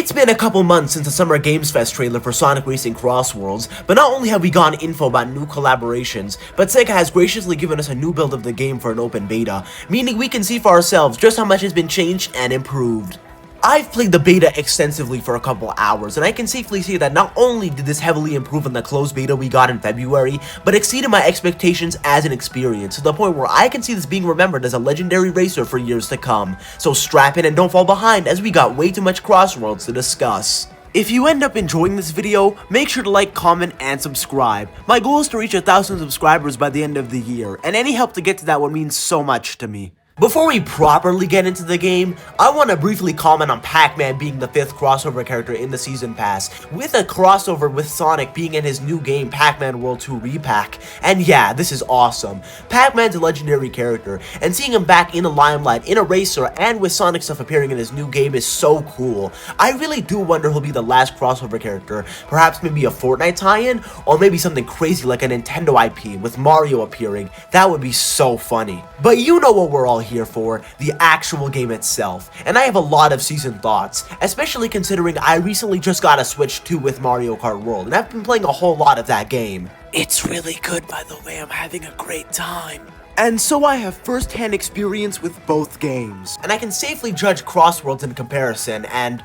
It's been a couple months since the Summer Games Fest trailer for Sonic Racing Crossworlds, but not only have we gotten info about new collaborations, but Sega has graciously given us a new build of the game for an open beta, meaning we can see for ourselves just how much has been changed and improved. I've played the beta extensively for a couple hours, and I can safely say that not only did this heavily improve on the closed beta we got in February, but exceeded my expectations as an experience, to the point where I can see this being remembered as a legendary racer for years to come. So strap in and don't fall behind, as we got way too much Crossworlds to discuss. If you end up enjoying this video, make sure to like, comment, and subscribe. My goal is to reach 1,000 subscribers by the end of the year, and any help to get to that would mean so much to me. Before we properly get into the game, I want to briefly comment on Pac-Man being the 5th crossover character in the Season Pass, with a crossover with Sonic being in his new game Pac-Man World 2 Repack. And yeah, this is awesome. Pac-Man's a legendary character, and seeing him back in the limelight, in a racer, and with Sonic stuff appearing in his new game is so cool. I really do wonder who'll be the last crossover character, perhaps maybe a Fortnite tie-in, or maybe something crazy like a Nintendo IP with Mario appearing. That would be so funny. But you know what we're all here for, the actual game itself, and I have a lot of season thoughts, especially considering I recently just got a Switch 2 with Mario Kart World, and I've been playing a whole lot of that game. It's really good, by the way. I'm having a great time. And so I have first-hand experience with both games, and I can safely judge Crossworlds in comparison, and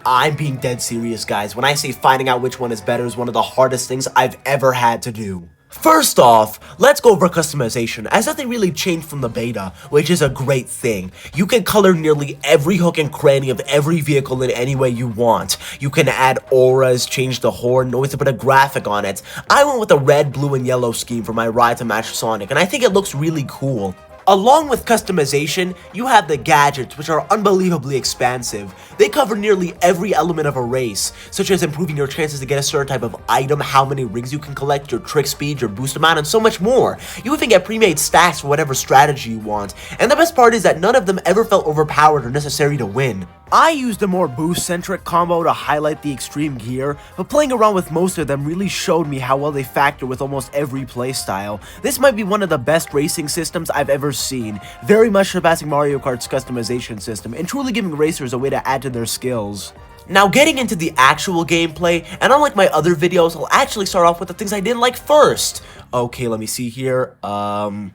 I'm being dead serious, guys, when I say finding out which one is better is one of the hardest things I've ever had to do. First off, let's go over customization, as nothing really changed from the beta, which is a great thing. You can color nearly every hook and cranny of every vehicle in any way you want. You can add auras, change the horn, noise to put a graphic on it. I went with a red, blue, and yellow scheme for my ride to match Sonic, and I think it looks really cool. Along with customization, you have the gadgets, which are unbelievably expansive. They cover nearly every element of a race, such as improving your chances to get a certain type of item, how many rings you can collect, your trick speed, your boost amount, and so much more. You even get pre-made stacks for whatever strategy you want, and the best part is that none of them ever felt overpowered or necessary to win. I used a more boost-centric combo to highlight the extreme gear, but playing around with most of them really showed me how well they factor with almost every playstyle. This might be one of the best racing systems I've ever seen, very much surpassing Mario Kart's customization system, and truly giving racers a way to add to their skills. Now getting into the actual gameplay, and unlike my other videos, I'll actually start off with the things I didn't like first. Okay, let me see here, oh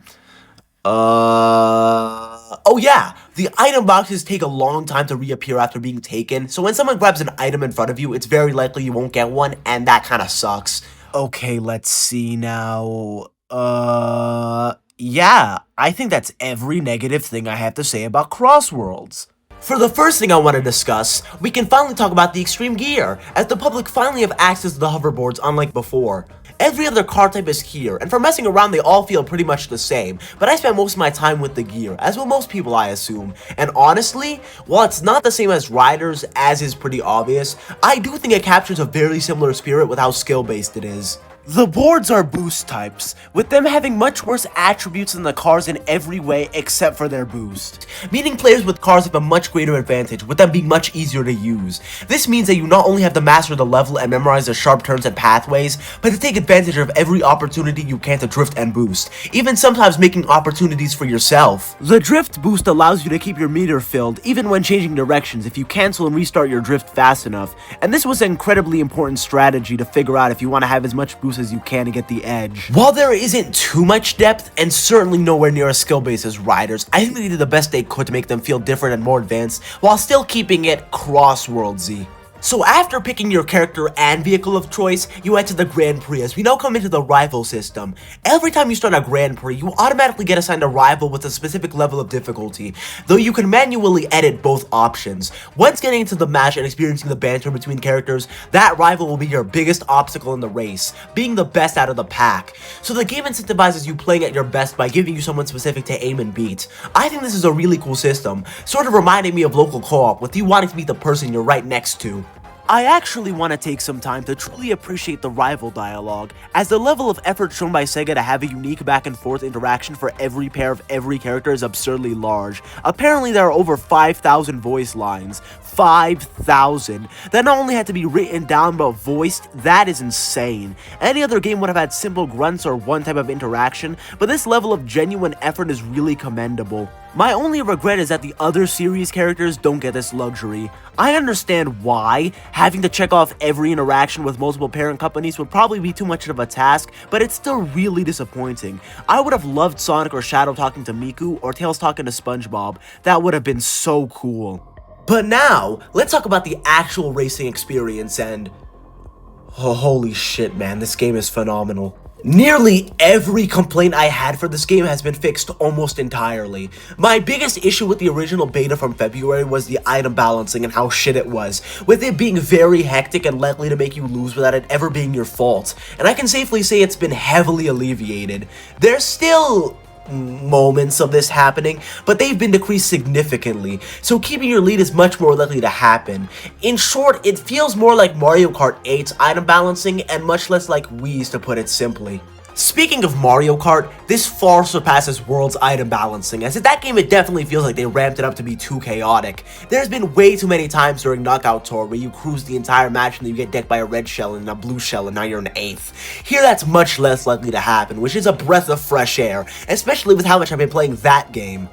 yeah, the item boxes take a long time to reappear after being taken, so when someone grabs an item in front of you, it's very likely you won't get one, and that kinda sucks. Okay, let's see now, yeah, I think that's every negative thing I have to say about Crossworlds. For the first thing I want to discuss, we can finally talk about the extreme gear, as the public finally have access to the hoverboards unlike before. Every other car type is here, and for messing around they all feel pretty much the same, but I spent most of my time with the gear, as will most people I assume, and honestly, while it's not the same as Riders, as is pretty obvious, I do think it captures a very similar spirit with how skill-based it is. The boards are boost types, with them having much worse attributes than the cars in every way except for their boost, meaning players with cars have a much greater advantage, with them being much easier to use. This means that you not only have to master the level and memorize the sharp turns and pathways, but to take advantage of every opportunity you can to drift and boost, even sometimes making opportunities for yourself. The drift boost allows you to keep your meter filled, even when changing directions if you cancel and restart your drift fast enough, and this was an incredibly important strategy to figure out if you want to have as much boost as you can to get the edge. While there isn't too much depth, and certainly nowhere near as skill based as Riders, I think they did the best they could to make them feel different and more advanced, while still keeping it Crossworldsy. So after picking your character and vehicle of choice, you head to the Grand Prix, as we now come into the rival system. Every time you start a Grand Prix, you automatically get assigned a rival with a specific level of difficulty, though you can manually edit both options. Once getting into the match and experiencing the banter between characters, that rival will be your biggest obstacle in the race, being the best out of the pack. So the game incentivizes you playing at your best by giving you someone specific to aim and beat. I think this is a really cool system, sort of reminding me of local co-op, with you wanting to meet the person you're right next to. I actually want to take some time to truly appreciate the rival dialogue, as the level of effort shown by Sega to have a unique back and forth interaction for every pair of every character is absurdly large. Apparently there are over 5,000 voice lines. 5,000 that not only had to be written down but voiced. That is insane. Any other game would have had simple grunts or one type of interaction, but this level of genuine effort is really commendable. My only regret is that the other series characters don't get this luxury. I understand why. Having to check off every interaction with multiple parent companies would probably be too much of a task, but it's still really disappointing. I would have loved Sonic or Shadow talking to Miku, or Tails talking to SpongeBob. That would have been so cool. But now, let's talk about the actual racing experience, and oh, holy shit, man, this game is phenomenal. Nearly every complaint I had for this game has been fixed almost entirely. My biggest issue with the original beta from February was the item balancing and how shit it was, with it being very hectic and likely to make you lose without it ever being your fault, and I can safely say it's been heavily alleviated. There's still moments of this happening, but they've been decreased significantly, so keeping your lead is much more likely to happen. In short, it feels more like Mario Kart 8's item balancing and much less like Wii's, to put it simply. Speaking of Mario Kart, this far surpasses World's item balancing, as in that game it definitely feels like they ramped it up to be too chaotic. There's been way too many times during Knockout Tour where you cruise the entire match and then you get decked by a red shell and a blue shell and now you're in 8th. Here that's much less likely to happen, which is a breath of fresh air, especially with how much I've been playing that game.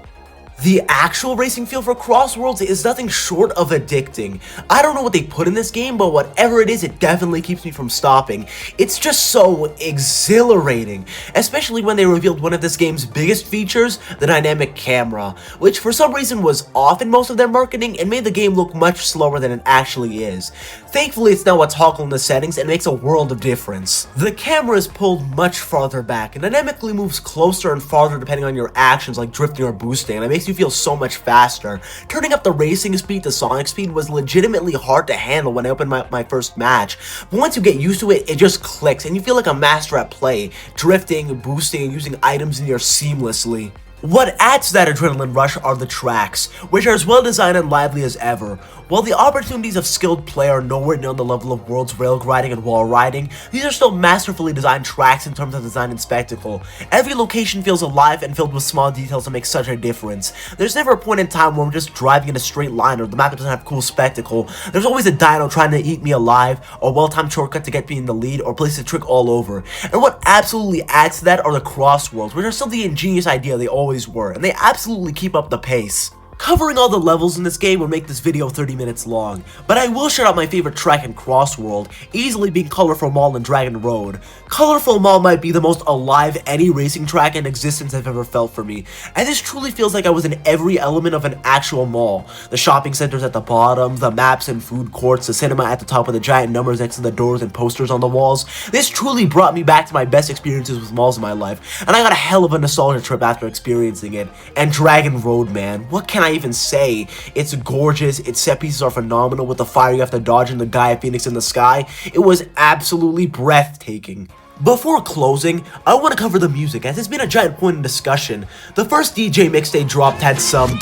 The actual racing feel for Crossworlds is nothing short of addicting. I don't know what they put in this game, but whatever it is, it definitely keeps me from stopping. It's just so exhilarating, especially when they revealed one of this game's biggest features, the dynamic camera, which for some reason was off in most of their marketing and made the game look much slower than it actually is. Thankfully, it's now a toggle in the settings and makes a world of difference. The camera is pulled much farther back and dynamically moves closer and farther depending on your actions like drifting or boosting, and it makes you feel so much faster. Turning up the racing speed to Sonic speed was legitimately hard to handle when I opened my first match, but once you get used to it, it just clicks and you feel like a master at play, drifting, boosting, and using items in the air seamlessly. What adds to that adrenaline rush are the tracks, which are as well designed and lively as ever. While the opportunities of skilled play are nowhere near the level of World's rail grinding and wall riding, these are still masterfully designed tracks in terms of design and spectacle. Every location feels alive and filled with small details that make such a difference. There's never a point in time where I'm just driving in a straight line or the map doesn't have cool spectacle. There's always a dino trying to eat me alive, or a well-timed shortcut to get me in the lead, or place a trick all over. And what absolutely adds to that are the Crossworlds, which are still the ingenious idea they always were, and they absolutely keep up the pace. Covering all the levels in this game would make this video 30 minutes long, but I will shout out my favorite track in Crossworld, easily being Colorful Mall and Dragon Road. Colorful Mall might be the most alive any racing track in existence I've ever felt for me, and this truly feels like I was in every element of an actual mall. The shopping centers at the bottom, the maps and food courts, the cinema at the top with the giant numbers next to the doors and posters on the walls. This truly brought me back to my best experiences with malls in my life, and I got a hell of a nostalgia trip after experiencing it. And Dragon Road, man, what can I even say? It's gorgeous, its set pieces are phenomenal with the fire you have to dodge and the Gaia Phoenix in the sky. It was absolutely breathtaking. Before closing, I want to cover the music as it's been a giant point in discussion. The first DJ mix they dropped had some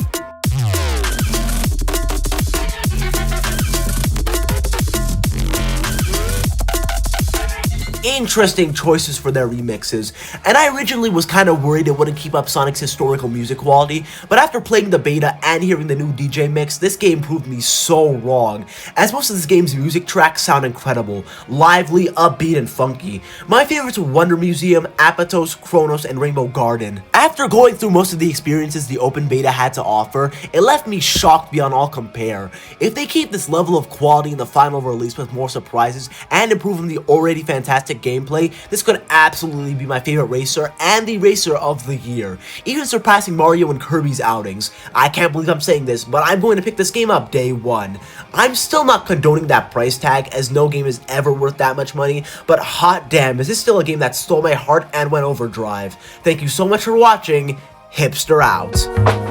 interesting choices for their remixes, and I originally was kind of worried it wouldn't keep up Sonic's historical music quality, but after playing the beta and hearing the new DJ mix, this game proved me so wrong, as most of this game's music tracks sound incredible, lively, upbeat, and funky. My favorites were Wonder Museum, Apatos, Kronos, and Rainbow Garden. After going through most of the experiences the open beta had to offer, it left me shocked beyond all compare. If they keep this level of quality in the final release with more surprises and improve on the already fantastic gameplay, this could absolutely be my favorite racer and the racer of the year, even surpassing Mario and Kirby's outings. I can't believe I'm saying this, but I'm going to pick this game up day one. I'm still not condoning that price tag, as no game is ever worth that much money, but hot damn, is this still a game that stole my heart and went overdrive. Thank you so much for watching. Hipster out.